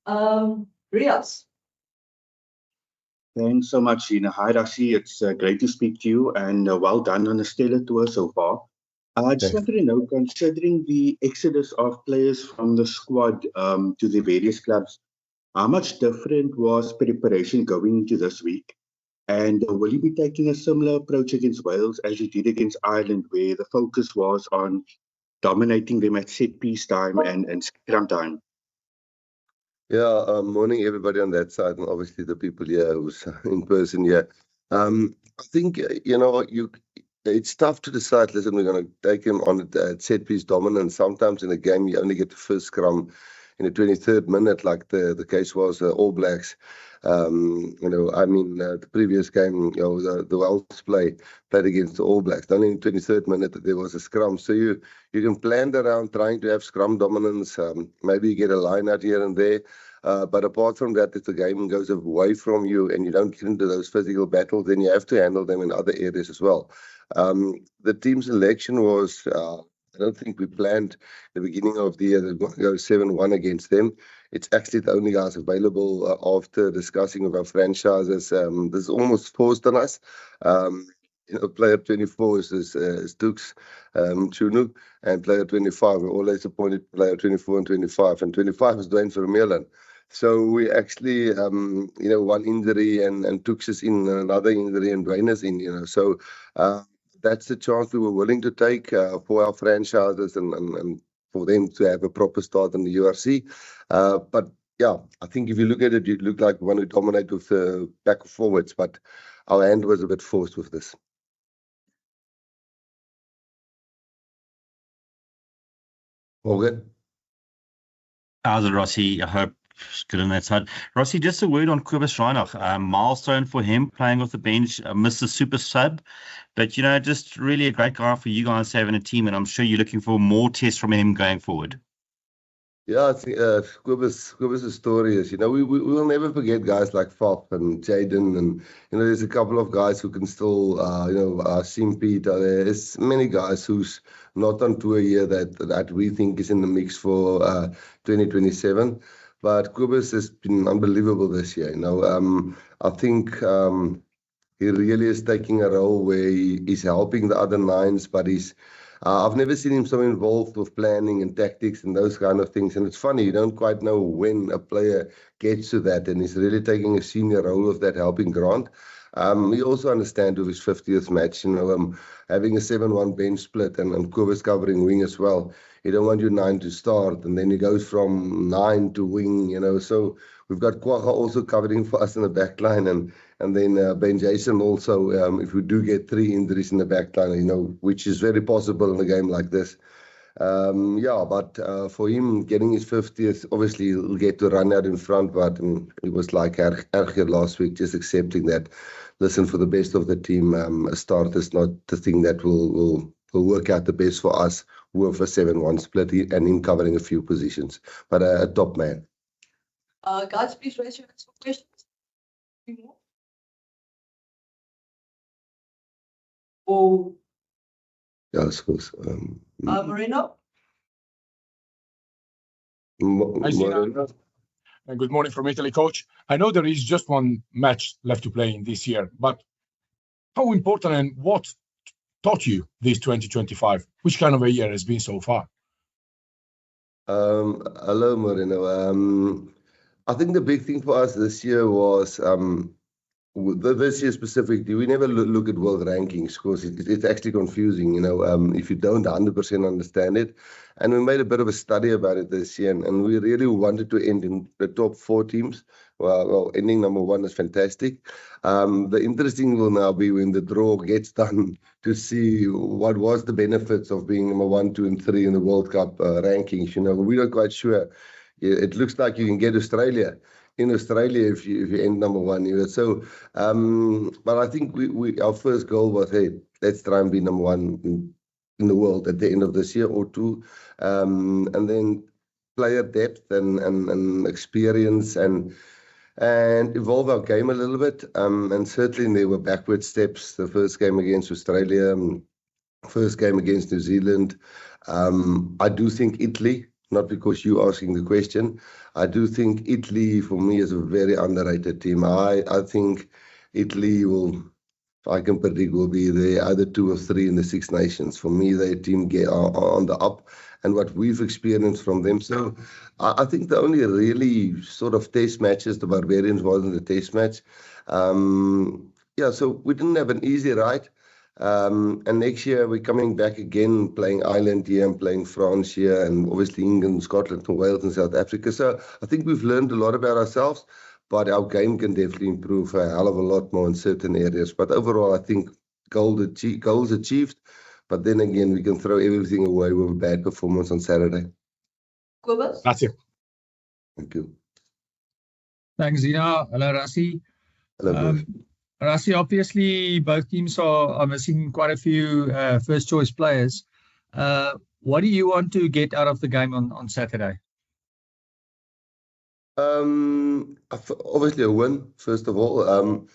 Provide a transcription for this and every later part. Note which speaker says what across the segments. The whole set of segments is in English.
Speaker 1: Riaz.
Speaker 2: Thanks so much, Gina. Hi, Rassie. It's great to speak to you, and well done on the stellar tour so far. I just
Speaker 3: Thanks.
Speaker 2: wanted to know, considering the exodus of players from the squad to the various clubs, how much different was preparation going into this week? And will you be taking a similar approach against Wales as you did against Ireland, where the focus was on dominating them at set piece time and scrum time?
Speaker 3: Yeah, morning everybody on that side, and obviously the people here who's in person here. I think it's tough to decide. Listen, we're going to take him on at set piece dominance. Sometimes in a game you only get the first scrum in the 23rd minute, like the case was All Blacks. The previous game, the Welsh played against the All Blacks. Only in the 23rd minute that there was a scrum. So you can plan around trying to have scrum dominance. Maybe you get a line out here and there. But apart from that, if the game goes away from you and you don't get into those physical battles, then you have to handle them in other areas as well. The team selection was, I don't think we planned the beginning of the year that we're going to go 7-1 against them. It's actually the only guys available after discussing with our franchises. This is almost forced on us. Player 24 is Dukes Chunu, and player 25, we always appointed player 24 and 25, and 25 is Dwayne Vermeulen. So we actually, one injury and Dukes is in, another injury and Dwayne is in, so that's the chance we were willing to take for our franchises and for them to have a proper start in the URC. But yeah, I think if you look at it, you look like one who dominate with the back forwards, but our hand was a bit forced with this. Morgan?
Speaker 4: How's it, Rassie? I hope it's good on that side. Rassie, just a word on Cobus Reinach. Milestone for him, playing off the bench, Mr. Super Sub. But, just really a great guy for you guys having a team, and I'm sure you're looking for more tests from him going forward.
Speaker 3: Yeah, I think Cobus' story is, we will never forget guys like Fop and Jaden, and, there's a couple of guys who can still, Simpete. There's many guys who's not on tour here that we think is in the mix for 2027. But Cobus has been unbelievable this year, I think he really is taking a role where he's helping the other nines, but I've never seen him so involved with planning and tactics and those kind of things. And it's funny, you don't quite know when a player gets to that, and he's really taking a senior role of that, helping Grant. We also understand with his 50th match, having a 7-1 bench split and Cobus covering wing as well. You don't want your 9 to start, and then he goes from 9 to wing, so we've got Quagga also covering for us in the back line, and then Ben Jason also, if we do get 3 injuries in the back line, which is very possible in a game like this. But for him getting his 50th, obviously he'll get to run out in front, but it was like Erger last week, just accepting that, listen, for the best of the team, a start is not the thing that will work out the best for us with a 7-1 split and him covering a few positions, but a top man.
Speaker 1: Guys, please raise your hands for questions. Any more? Oh,
Speaker 3: Yeah, I suppose.
Speaker 1: Moreno?
Speaker 5: Hi, Zina.
Speaker 3: Moreno?
Speaker 5: And good morning from Italy, coach. I know there is just one match left to play in this year, but how important and what taught you this 2025? Which kind of a year has been so far?
Speaker 3: Hello, Moreno. I think the big thing for us this year was, this year specifically, we never look at world rankings because it's actually confusing, if you don't 100% understand it. And we made a bit of a study about it this year, and we really wanted to end in the top 4 teams. Well, ending number 1 is fantastic. The interesting will now be when the draw gets done to see what was the benefits of being number 1, 2, and 3 in the World Cup rankings. We're not quite sure. It looks like you can get Australia. In Australia, if you end number 1, so. But I think our first goal was, hey, let's try and be number 1 in the world at the end of this year or 2, and then player depth and experience and evolve our game a little bit. And certainly there were backward steps. The first game against Australia, first game against New Zealand. I do think Italy not because you asking the question. I do think Italy, for me, is a very underrated team. I think Italy will, if I can predict, will be the either 2 or 3 in the Six Nations. For me, their team are on the up, and what we've experienced from them. So I think the only really sort of test matches, the Barbarians wasn't a test match. So we didn't have an easy ride. And next year we're coming back again, playing Ireland here and playing France here, and obviously England, Scotland, and Wales and South Africa. So I think we've learned a lot about ourselves, but our game can definitely improve a hell of a lot more in certain areas. But overall, I think goals achieved. But then again, we can throw everything away with a bad performance on Saturday.
Speaker 1: Kobus?
Speaker 5: That's it.
Speaker 3: Thank you.
Speaker 6: Thanks, Zina. Hello, Rassie.
Speaker 3: Hello, boys.
Speaker 6: Rassie, obviously, both teams are missing quite a few first-choice players. What do you want to get out of the game on Saturday?
Speaker 3: Obviously a win, first of all.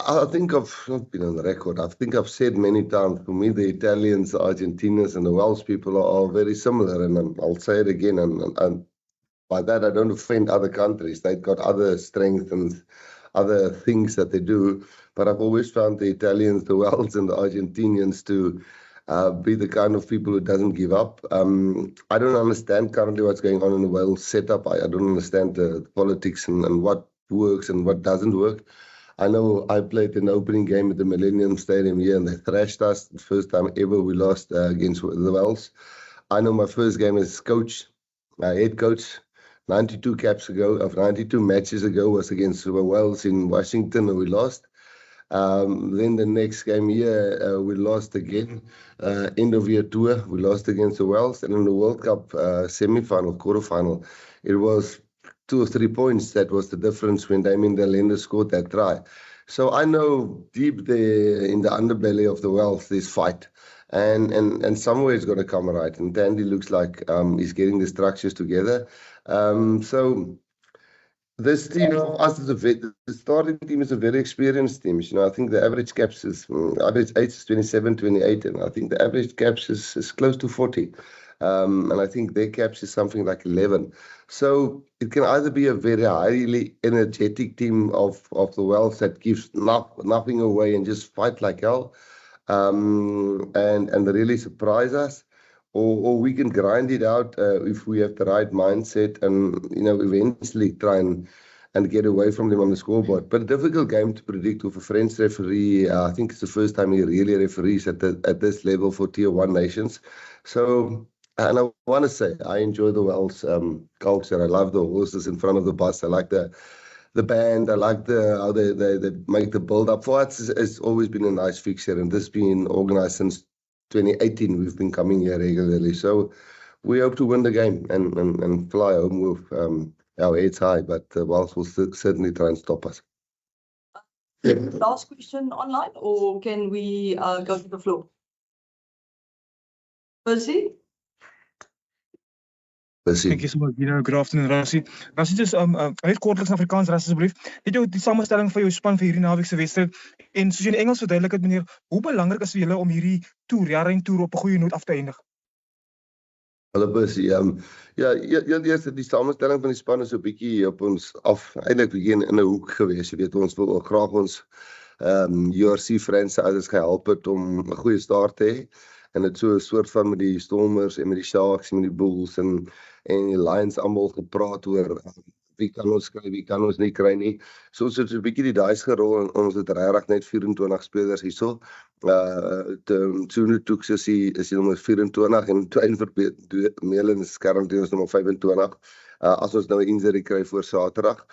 Speaker 3: I think I've not been on the record. I think I've said many times, for me, the Italians, the Argentinians, and the Welsh people are very similar. And I'll say it again. And by that, I don't offend other countries. They've got other strengths and other things that they do. But I've always found the Italians, the Welsh, and the Argentinians to be the kind of people who doesn't give up. I don't understand currently what's going on in the Wales setup. I don't understand the politics and what works and what doesn't work. I know I played an opening game at the Millennium Stadium here and they thrashed us. The first time ever we lost against the Welsh. I know my first game as coach, head coach, 92 matches ago was against the Wales in Washington and we lost. Then the next game here, we lost again. End of year tour, we lost against the Welsh. And in the World Cup semi-final, quarter-final, it was 2 or 3 points. That was the difference when Damien de Allende scored that try. So I know deep there in the underbelly of the Welsh, there's fight. And somewhere it's going to come right. And Dandy looks like he's getting the structures together. So this team of us is the starting team is a very experienced team. You know, I think the average caps is average age is 27, 28, and I think the average caps is close to 40. And I think their caps is something like 11. So it can either be a very highly energetic team of the Welsh that gives nothing away and just fight like hell, and really surprise us, or we can grind it out if we have the right mindset and eventually try and get away from them on the scoreboard. But a difficult game to predict with a French referee. I think it's the first time he really referees at this level for Tier 1 nations. So. And I want to say, I enjoy the Welsh culture. I love the horses in front of the bus. I like the band. I like how they make the build-up. For us, it's always been a nice fixture. And this being organised since 2018, we've been coming here regularly. So we hope to win the game and fly home with our heads high. But the Welsh will certainly try and stop us.
Speaker 1: Last question online, or can we go to the floor? Percy?
Speaker 7: Thank you so much. Good afternoon, Rassie. Rassie, just net kortliks Afrikaans, Rassie, asseblief. Net jou die samestelling van jou span vir hierdie naweek se wedstryd en soos jy in Engels verduidelik het, meneer, hoe belangrik is vir julle om hierdie toer op 'n goeie noot af te eindig?
Speaker 3: Hallo Percy. Eerst die samenstelling van die span is 'n bietjie op ons af, eintlik begin in 'n hoek gewees. Jy weet, ons wil graag ons URC friends others gehelp het om 'n goeie start te hê. En dit so 'n soort van met die Stormers en met die Sharks en met die Bulls en die Lions almal gepraat oor wie kan ons kry, wie kan ons nie kry nie. So ons het 'n bietjie die dice gerol en ons het regtig net 24 spelers hierso. Tsunu Tuks is die nommer 24 en Twyn Vermeulen is currently ons nommer 25. As ons nou 'n injury kry voor Saterdag,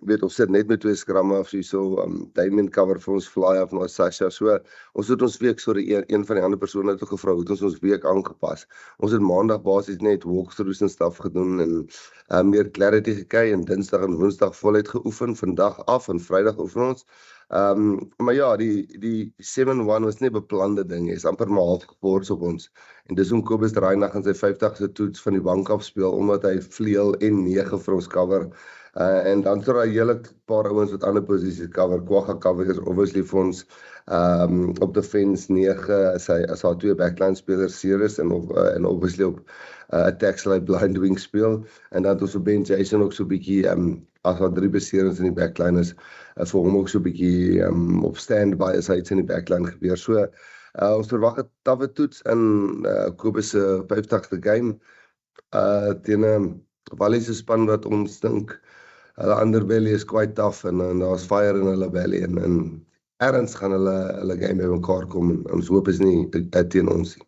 Speaker 3: weet ons sit net met 2 skramme of so, Damien cover vir ons fly af na Sasha. So ons het ons week een van die ander persone het gevra het ons week aangepas. Ons het maandag basies net walkthroughs en stuff gedoen en meer clarity gekry en Dinsdag en Woensdag voluit geoefen, vandag af en Vrydag oefen ons. Maar ja, die 7-1 was nie 'n beplande ding, is amper maar half geforce op ons. En dis om Kobus Reinagh in sy 50ste toets van die bank af speel, omdat hy vleuel en 9 vir ons cover. En dan so 'n hele paar ouens wat ander posisies cover. Kwagga cover is obviously vir ons op defense 9 as haar 2 backline spelers Ceres en obviously op attack sal hy blind wing speel, en dan het ons op Ben Jason ook so 'n bietjie, as daar 3 beserings in die backline is, vir hom ook so 'n bietjie op standby as hy iets in die backline gebeur. So, ons verwag 'n tawwe toets in Kobus se 50ste game, teen 'n Wallis se span wat ons dink, hulle underbelly is quite tough, en daar's fire in hulle belly, en ergens gaan hulle game by mekaar kom, en ons hoop is nie teen ons nie.